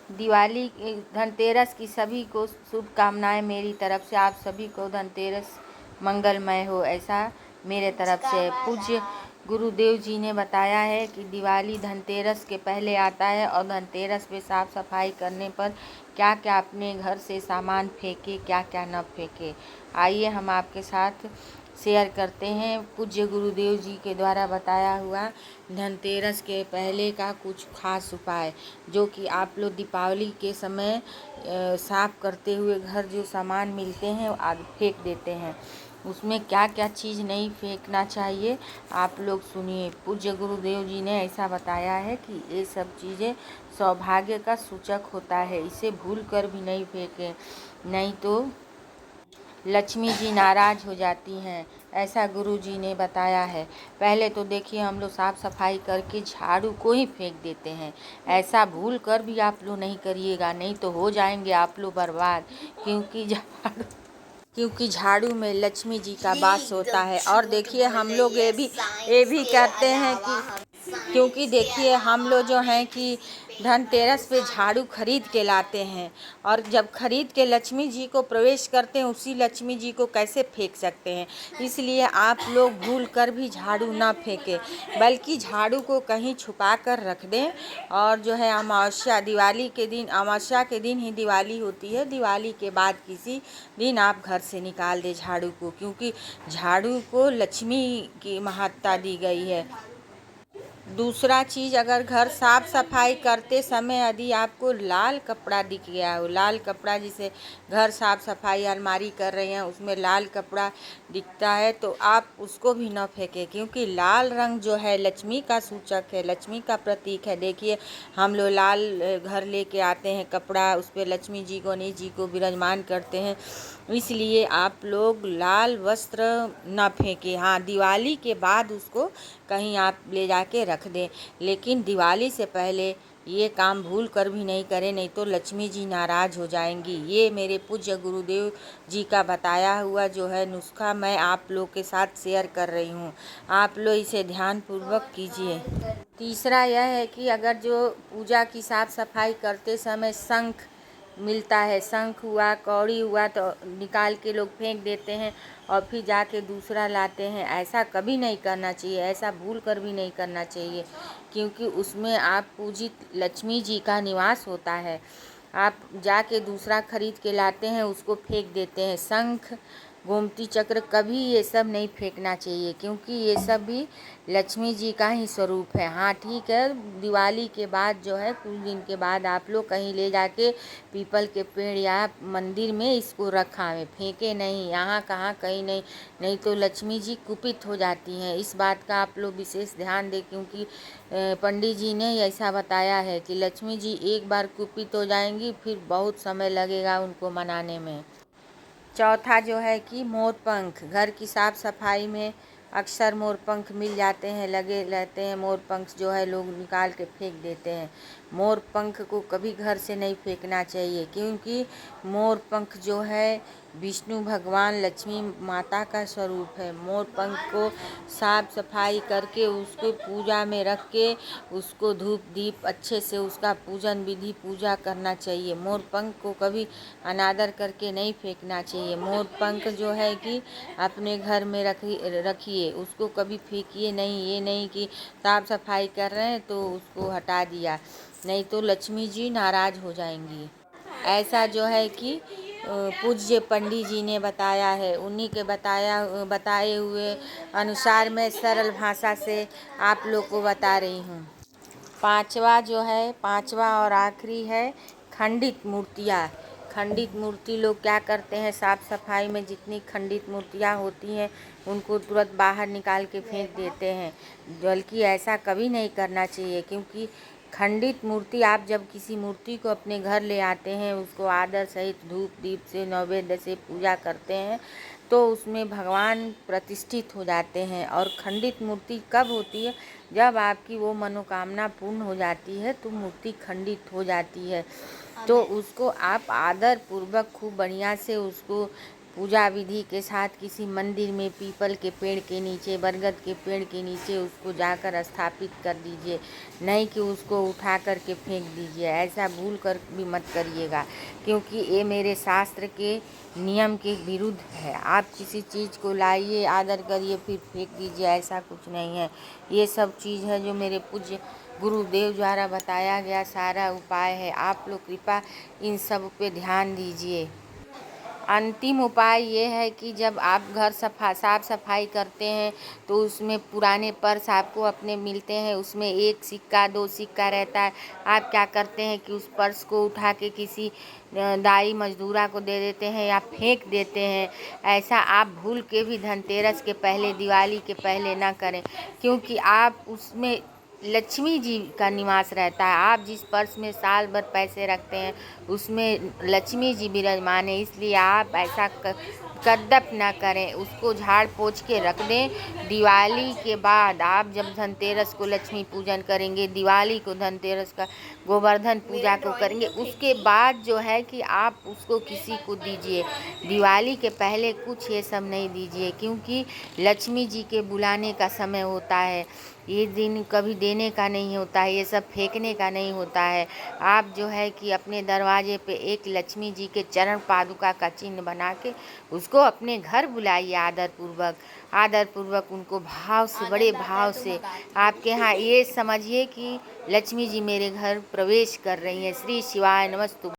दिवाली धनतेरस की सभी को शुभकामनाएं मेरी तरफ से। आप सभी को धनतेरस मंगलमय हो, ऐसा मेरे तरफ से। पूज्य गुरुदेव जी ने बताया है कि दिवाली धनतेरस के पहले आता है और धनतेरस पे साफ़ सफाई करने पर क्या क्या अपने घर से सामान फेंके, क्या क्या न फेंके। आइए हम आपके साथ शेयर करते हैं पूज्य गुरुदेव जी के द्वारा बताया हुआ धनतेरस के पहले का कुछ खास उपाय, जो कि आप लोग दीपावली के समय साफ़ करते हुए घर जो सामान मिलते हैं आदि फेंक देते हैं। उसमें क्या क्या चीज़ नहीं फेंकना चाहिए आप लोग सुनिए। पूज्य गुरुदेव जी ने ऐसा बताया है कि ये सब चीज़ें सौभाग्य का सूचक होता है, इसे भूल कर भी नहीं फेंकें, नहीं तो लक्ष्मी जी नाराज़ हो जाती हैं, ऐसा गुरु जी ने बताया है। पहले तो देखिए हम लोग साफ़ सफाई करके झाड़ू को ही फेंक देते हैं, ऐसा भूल कर भी आप लोग नहीं करिएगा, नहीं तो हो जाएंगे आप लोग बर्बाद। क्योंकि झाड़ू में लक्ष्मी जी का वास होता है। और देखिए हम लोग ये भी करते हैं कि क्योंकि देखिए हम लोग जो हैं कि धनतेरस पे झाड़ू खरीद के लाते हैं, और जब खरीद के लक्ष्मी जी को प्रवेश करते हैं उसी लक्ष्मी जी को कैसे फेंक सकते हैं। इसलिए आप लोग भूल कर भी झाड़ू ना फेंकें, बल्कि झाड़ू को कहीं छुपा कर रख दें। और जो है अमावस्या, दिवाली के दिन, अमावस्या के दिन ही दिवाली होती है, दिवाली के बाद किसी दिन आप घर से निकाल दें झाड़ू को, क्योंकि झाड़ू को लक्ष्मी की महत्ता दी गई है। दूसरा चीज़, अगर घर साफ़ सफाई करते समय यदि आपको लाल कपड़ा दिख गया हो, लाल कपड़ा जिसे घर साफ़ सफाई अलमारी कर रहे हैं उसमें लाल कपड़ा दिखता है, तो आप उसको भी न फेंकें, क्योंकि लाल रंग जो है लक्ष्मी का सूचक है, लक्ष्मी का प्रतीक है। देखिए हम लोग लाल घर लेके आते हैं कपड़ा, उस पर लक्ष्मी जी गणेश जी को विराजमान करते हैं, इसलिए आप लोग लाल वस्त्र न फेंकें। हाँ, दिवाली के बाद उसको कहीं आप ले जाके रख दें, लेकिन दिवाली से पहले ये काम भूल कर भी नहीं करें, नहीं तो लक्ष्मी जी नाराज़ हो जाएंगी। ये मेरे पूज्य गुरुदेव जी का बताया हुआ जो है नुस्खा मैं आप लोग के साथ शेयर कर रही हूँ, आप लोग इसे ध्यानपूर्वक कीजिए। तीसरा यह है कि अगर जो पूजा की साफ़ सफाई करते समय शंख मिलता है, शंख हुआ, कौड़ी हुआ, तो निकाल के लोग फेंक देते हैं और फिर जाके दूसरा लाते हैं। ऐसा कभी नहीं करना चाहिए, ऐसा भूल कर भी नहीं करना चाहिए, क्योंकि उसमें आप पूजित लक्ष्मी जी का निवास होता है। आप जाके दूसरा खरीद के लाते हैं, उसको फेंक देते हैं। शंख, गोमती चक्र, कभी ये सब नहीं फेंकना चाहिए, क्योंकि ये सब भी लक्ष्मी जी का ही स्वरूप है। हाँ ठीक है, दिवाली के बाद जो है कुछ दिन के बाद आप लोग कहीं ले जाके पीपल के पेड़ या मंदिर में इसको रखावें, फेंके नहीं, यहाँ कहाँ कहीं नहीं, नहीं तो लक्ष्मी जी कुपित हो जाती हैं। इस बात का आप लोग विशेष ध्यान दें, क्योंकि पंडित जी ने ऐसा बताया है कि लक्ष्मी जी एक बार कुपित हो जाएंगी, फिर बहुत समय लगेगा उनको मनाने में। चौथा जो है कि मोरपंख, घर की साफ़ सफाई में अक्सर मोरपंख मिल जाते हैं, लगे रहते हैं, मोरपंख जो है लोग निकाल के फेंक देते हैं। मोरपंख को कभी घर से नहीं फेंकना चाहिए, क्योंकि मोरपंख जो है विष्णु भगवान लक्ष्मी माता का स्वरूप है। मोरपंख को साफ सफाई करके उसको पूजा में रख के उसको धूप दीप अच्छे से उसका पूजन विधि पूजा करना चाहिए। मोरपंख को कभी अनादर करके नहीं फेंकना चाहिए। मोरपंख जो है कि अपने घर में रखिए, उसको कभी फेंकिए नहीं। ये नहीं कि साफ सफाई कर रहे हैं तो उसको हटा दिया, नहीं तो लक्ष्मी जी नाराज़ हो जाएंगी। ऐसा जो है कि पूज्य पंडित जी ने बताया है, उन्हीं के बताए हुए अनुसार मैं सरल भाषा से आप लोग को बता रही हूँ। पांचवा और आखिरी है खंडित मूर्तियाँ। खंडित मूर्ति लोग क्या करते हैं, साफ़ सफाई में जितनी खंडित मूर्तियाँ होती हैं उनको तुरंत बाहर निकाल के फेंक देते हैं, बल्कि ऐसा कभी नहीं करना चाहिए, क्योंकि खंडित मूर्ति, आप जब किसी मूर्ति को अपने घर ले आते हैं, उसको आदर सहित धूप दीप से नैवेद्य से पूजा करते हैं, तो उसमें भगवान प्रतिष्ठित हो जाते हैं। और खंडित मूर्ति कब होती है, जब आपकी वो मनोकामना पूर्ण हो जाती है तो मूर्ति खंडित हो जाती है, तो उसको आप आदर पूर्वक खूब बढ़िया से उसको पूजा विधि के साथ किसी मंदिर में पीपल के पेड़ के नीचे, बरगद के पेड़ के नीचे उसको जाकर स्थापित कर दीजिए, नहीं कि उसको उठा कर के फेंक दीजिए। ऐसा भूल कर भी मत करिएगा, क्योंकि ये मेरे शास्त्र के नियम के विरुद्ध है। आप किसी चीज़ को लाइए, आदर करिए, फिर फेंक दीजिए, ऐसा कुछ नहीं है। ये सब चीज़ है जो मेरे पूज्य गुरुदेव द्वारा बताया गया सारा उपाय है। आप लोग कृपया इन सब पे ध्यान दीजिए। अंतिम उपाय ये है कि जब आप घर साफ सफाई करते हैं तो उसमें पुराने पर्स आपको अपने मिलते हैं, उसमें 1 सिक्का 2 सिक्का रहता है। आप क्या करते हैं कि उस पर्स को उठा के किसी दाई मजदूरा को दे देते हैं या फेंक देते हैं। ऐसा आप भूल के भी धनतेरस के पहले, दिवाली के पहले ना करें, क्योंकि आप उसमें लक्ष्मी जी का निवास रहता है। आप जिस पर्स में साल भर पैसे रखते हैं उसमें लक्ष्मी जी विराजमान है, इसलिए आप ऐसा कद्दप ना करें, उसको झाड़ पोंछ के रख दें। दिवाली के बाद आप जब धनतेरस को लक्ष्मी पूजन करेंगे, दिवाली को धनतेरस का गोवर्धन पूजा को करेंगे, उसके बाद जो है कि आप उसको किसी को दीजिए। दिवाली के पहले कुछ ये सब नहीं दीजिए, क्योंकि लक्ष्मी जी के बुलाने का समय होता है। ये दिन कभी देने का नहीं होता है, ये सब फेंकने का नहीं होता है। आप जो है कि अपने दरवाजे पे एक लक्ष्मी जी के चरण पादुका का चिन्ह बना के उसको अपने घर बुलाइए आदर पूर्वक उनको भाव से, बड़े भाव से। आपके यहाँ ये समझिए कि लक्ष्मी जी मेरे घर प्रवेश कर रही हैं। श्री शिवाय नमस्तु।